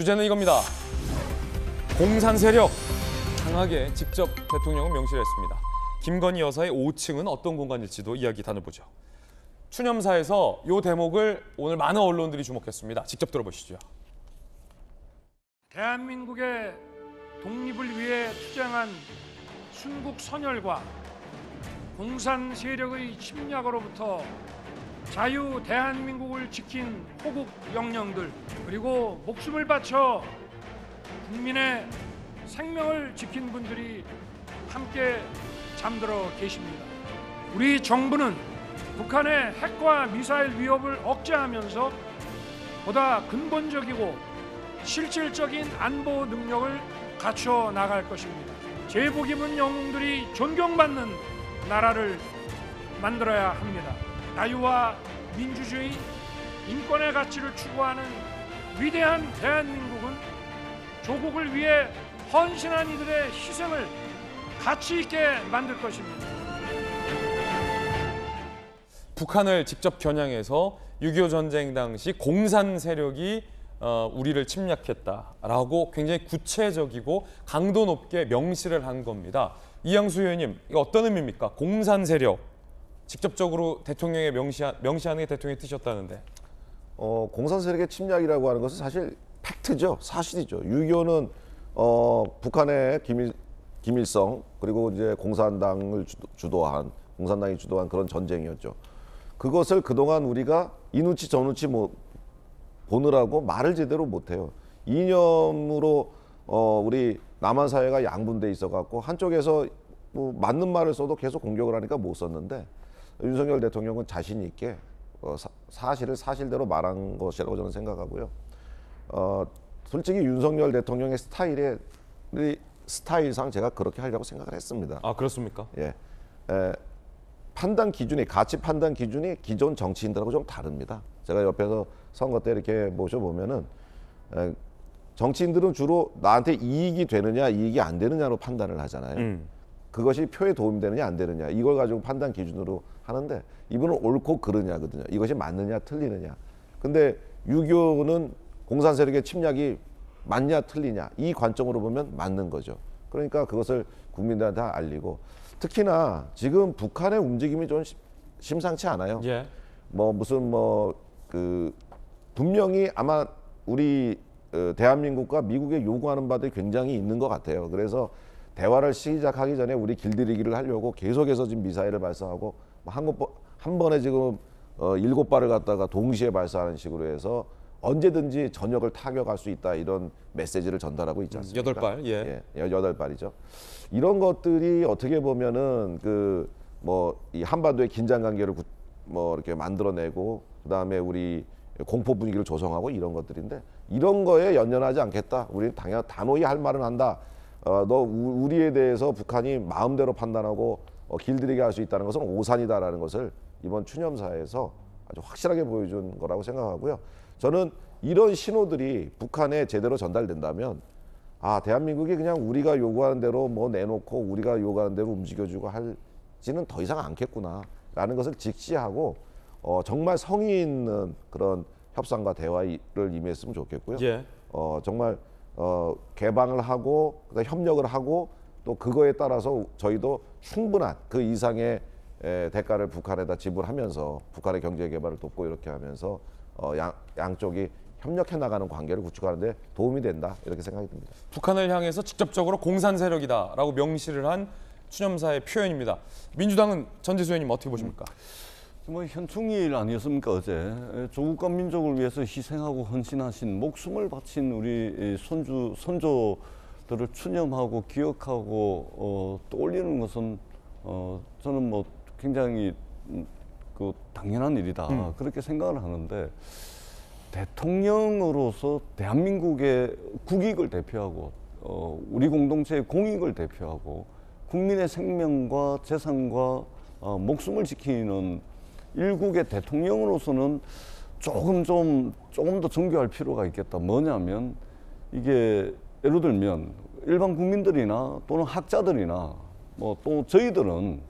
주제는 이겁니다. 공산 세력. 강하게 직접 대통령은 명시를 했습니다. 김건희 여사의 5층은 어떤 공간일지도 이야기 나눠보죠. 추념사에서 이 대목을 오늘 많은 언론들이 주목했습니다. 직접 들어보시죠. 대한민국의 독립을 위해 투쟁한 순국 선열과 공산 세력의 침략으로부터 자유 대한민국을 지킨 호국 영령들, 그리고 목숨을 바쳐 국민의 생명을 지킨 분들이 함께 잠들어 계십니다. 우리 정부는 북한의 핵과 미사일 위협을 억제하면서 보다 근본적이고 실질적인 안보 능력을 갖춰 나갈 것입니다. 제복 입은 영웅들이 존경받는 나라를 만들어야 합니다. 자유와 민주주의, 인권의 가치를 추구하는 위대한 대한민국은 조국을 위해 헌신한 이들의 희생을 가치 있게 만들 것입니다. 북한을 직접 겨냥해서 6.25 전쟁 당시 공산 세력이 우리를 침략했다라고 굉장히 구체적이고 강도 높게 명시를 한 겁니다. 이양수 의원님, 이거 어떤 의미입니까? 공산 세력, 직접적으로 대통령에 명시하는 게 대통령의 뜻이었다는데. 공산 세력의 침략이라고 하는 것은 사실 팩트죠. 사실이죠. 6.25는 북한의 김일성 그리고 이제 공산당이 주도한 그런 전쟁이었죠. 그것을 그동안 우리가 이 눈치 저 눈치 보느라고 말을 제대로 못해요. 이념으로 우리 남한 사회가 양분돼 있어갖고 한쪽에서 뭐 맞는 말을 써도 계속 공격을 하니까 못 썼는데, 윤석열 대통령은 자신 있게 사실을 사실대로 말한 것이라고 저는 생각하고요. 솔직히 윤석열 대통령의 스타일상 제가 그렇게 하려고 생각을 했습니다. 아, 그렇습니까? 예. 판단 기준이, 가치 판단 기준이 기존 정치인들하고 좀 다릅니다. 제가 옆에서 선거 때 이렇게 모셔보면은 정치인들은 주로 나한테 이익이 되느냐 이익이 안 되느냐로 판단을 하잖아요. 그것이 표에 도움이 되느냐 안 되느냐 이걸 가지고 판단 기준으로 하는데, 이분은 옳고 그르냐거든요. 이것이 맞느냐 틀리느냐. 근데 6.25는 공산 세력의 침략이 맞냐 틀리냐 이 관점으로 보면 맞는 거죠. 그러니까 그것을 국민들한테 알리고, 특히나 지금 북한의 움직임이 좀 심상치 않아요. 예. 분명히 아마 우리 대한민국과 미국에 요구하는 바들이 굉장히 있는 것 같아요. 그래서 대화를 시작하기 전에 우리 길들이기를 하려고 계속해서 지금 미사일을 발사하고 한 번에 지금 7발을 갖다가 동시에 발사하는 식으로 해서 언제든지 전역을 타격할 수 있다, 이런 메시지를 전달하고 있지 않습니까? 8발, 예. 8발이죠. 이런 것들이 어떻게 보면은 이 한반도의 긴장 관계를 이렇게 만들어내고, 그다음에 우리 공포 분위기를 조성하고 이런 것들인데, 이런 거에 연연하지 않겠다. 우리는 단호히 할 말은 한다. 우리에 대해서 북한이 마음대로 판단하고 길들이게 할 수 있다는 것은 오산이다라는 것을 이번 추념사에서 아주 확실하게 보여준 거라고 생각하고요. 저는 이런 신호들이 북한에 제대로 전달된다면, 대한민국이 그냥 우리가 요구하는 대로 내놓고 우리가 요구하는 대로 움직여주고 할지는 더 이상 않겠구나라는 것을 직시하고 정말 성의 있는 그런 협상과 대화를 임했으면 좋겠고요. 예. 정말 개방을 하고 협력을 하고, 또 그거에 따라서 저희도 충분한 그 이상의 대가를 북한에다 지불하면서 북한의 경제 개발을 돕고 이렇게 하면서 양쪽이 협력해 나가는 관계를 구축하는데 도움이 된다, 이렇게 생각이 듭니다. 북한을 향해서 직접적으로 공산 세력이다라고 명시를 한 추념사의 표현입니다. 민주당은 전재수 의원님 어떻게 보십니까? 현충일 아니었습니까? 어제 조국과 민족을 위해서 희생하고 헌신하신, 목숨을 바친 우리 선조들을 추념하고 기억하고 떠올리는 것은 저는 굉장히 당연한 일이다, 그렇게 생각을 하는데, 대통령으로서 대한민국의 국익을 대표하고 우리 공동체의 공익을 대표하고 국민의 생명과 재산과 목숨을 지키는 일국의 대통령으로서는 조금 더 정교할 필요가 있겠다. 뭐냐면, 이게 예를 들면 일반 국민들이나 또는 학자들이나 또 저희들은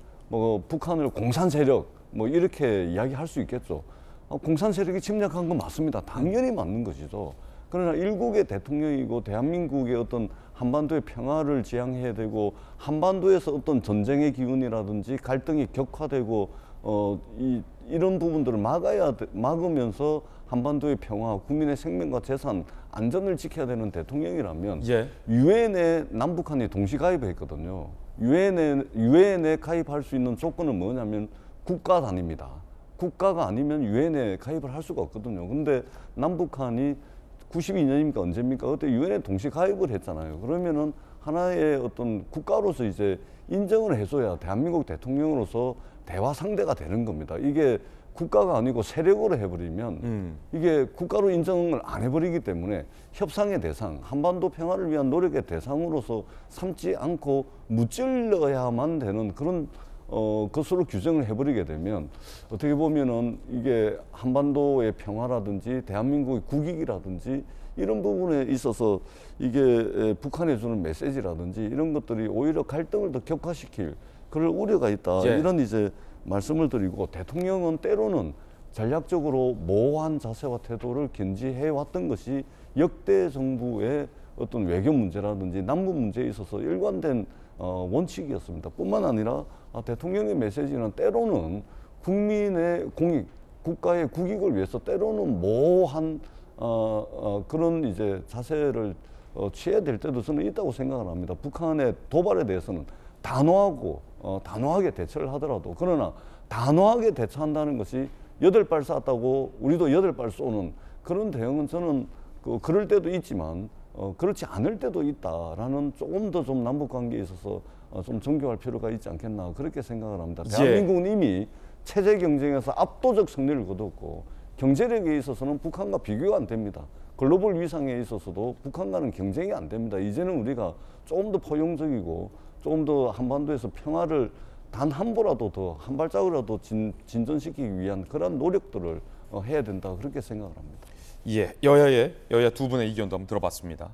북한을 공산 세력 이렇게 이야기할 수 있겠죠. 공산 세력이 침략한 건 맞습니다. 당연히 맞는 것이죠. 그러나 일국의 대통령이고 대한민국의 어떤 한반도의 평화를 지향해야 되고 한반도에서 어떤 전쟁의 기운이라든지 갈등이 격화되고 이런 부분들을 막으면서 한반도의 평화, 국민의 생명과 재산, 안전을 지켜야 되는 대통령이라면 예. 유엔에 남북한이 동시 가입했거든요. 유엔에 가입할 수 있는 조건은 뭐냐면 국가 단위입니다. 국가가 아니면 유엔에 가입을 할 수가 없거든요. 근데 남북한이 92년입니까 언제입니까? 그때 유엔에 동시 가입을 했잖아요. 그러면은 하나의 어떤 국가로서 이제 인정을 해줘야 대한민국 대통령으로서 대화 상대가 되는 겁니다. 이게 국가가 아니고 세력으로 해버리면 이게 국가로 인정을 안 해버리기 때문에 협상의 대상, 한반도 평화를 위한 노력의 대상으로서 삼지 않고 무찔러야만 되는 그런 것으로 규정을 해버리게 되면 어떻게 보면은 이게 한반도의 평화라든지 대한민국의 국익이라든지 이런 부분에 있어서 이게 북한에 주는 메시지라든지 이런 것들이 오히려 갈등을 더 격화시킬 그럴 우려가 있다. 예. 이런 이제 말씀을 드리고 대통령은 때로는 전략적으로 모호한 자세와 태도를 견지해 왔던 것이 역대 정부의 어떤 외교 문제라든지 남북 문제에 있어서 일관된 원칙이었습니다. 뿐만 아니라 대통령의 메시지는 때로는 국민의 공익, 국가의 국익을 위해서 때로는 모호한 그런 이제 자세를 취해야 될 때도 저는 있다고 생각을 합니다. 북한의 도발에 대해서는 단호하게 대처를 하더라도 그러나 단호하게 대처한다는 것이 8발 쐈다고 우리도 8발 쏘는 그런 대응은 저는 그럴 때도 있지만 그렇지 않을 때도 있다라는 조금 더 좀 남북 관계에 있어서 좀 정교할 필요가 있지 않겠나 그렇게 생각을 합니다. 대한민국은 이미 체제 경쟁에서 압도적 승리를 거뒀고 경제력에 있어서는 북한과 비교가 안 됩니다. 글로벌 위상에 있어서도 북한과는 경쟁이 안 됩니다. 이제는 우리가 조금 더 포용적이고 조금 더 한반도에서 평화를 단 한 보라도 더 한 발짝이라도 진전시키기 위한 그런 노력들을 해야 된다 그렇게 생각을 합니다. 예, 여야 두 분의 의견도 한번 들어봤습니다.